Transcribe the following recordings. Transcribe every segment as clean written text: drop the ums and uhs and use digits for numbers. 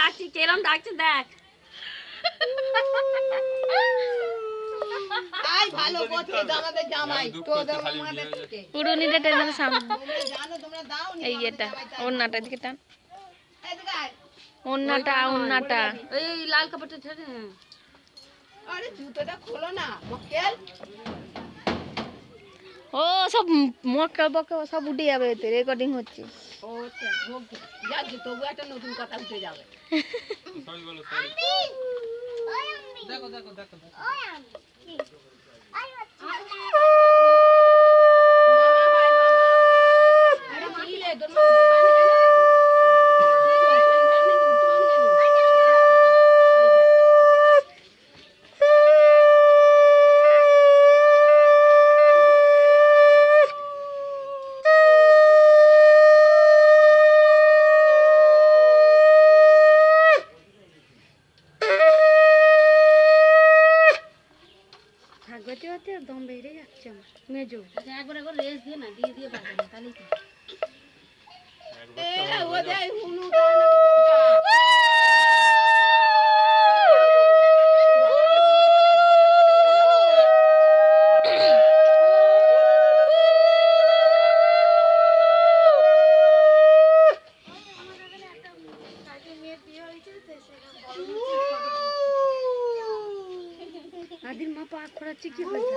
ডাকছি, কেরম ডাকছে দেখ। আই ভালো করছে আমাদের জামাই তোদের মামাদের থেকে পুরুনিটা টেনে সামনে তোমরা জানো তোমরা দাও নি এই এটা ওন্নাটা দিকে টান এদিকে আয়। ওন্নাটা এই লাল কাপড়টা ছেড়ে। আরে জুতোটা খোলো না মক্কেল ও সব মক্কা বক্কা সব উঠে যাবে এতে রেকর্ডিং হচ্ছে ও যাক তবু একটা নতুন কথা উঠে যাবে সরি বলো সরি দেখো দেখো দেখো থাকতে হতে দম বেড়ে যাচ্ছে আমার মেজো। একবার একবার রেস দিয়ে না দিয়ে পাবে না তাহলেই তো। ও যাই হুনু আদির মা পা খোঁড়াচ্ছে কি হয়েছে?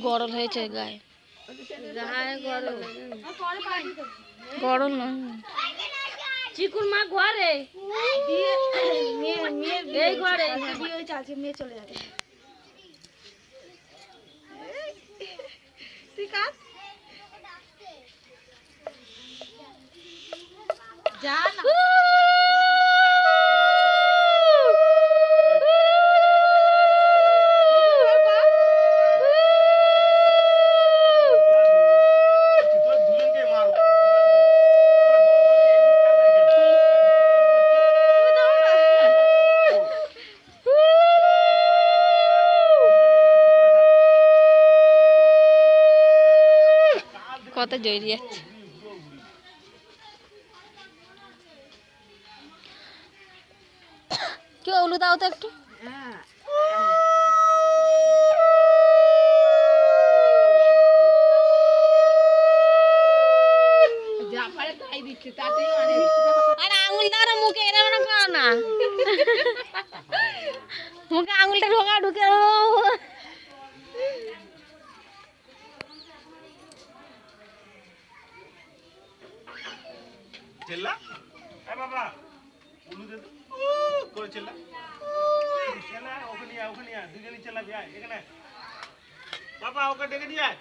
গরল হয়েছে গায়ে গায়ে গরম গরল নয় চিকুর মা ঘরে এই ঘরে বিয়ে হয়েছে আজকে মেয়ে চলে যাবে যা না কত জড়িয়ে যাচ্ছে কি ওলু দাও তো একটু যা পারে তাই দিচ্ছে তাতেই অনেক আরে আঙুল দাও না মুখে এরকম করো না মুখে আঙুলটা ঢুকে চেল্লা এ বাবা উলু দে করে চেল্লা চেল্লা ওখানে আয় দুজনই চেল্লাবি আয় এখানে বাবা ওকে ডেকে নিয়ে আয়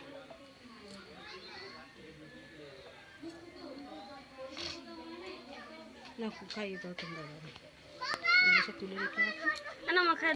না খাইয়ে দাও তোমরা তুলে রেখে না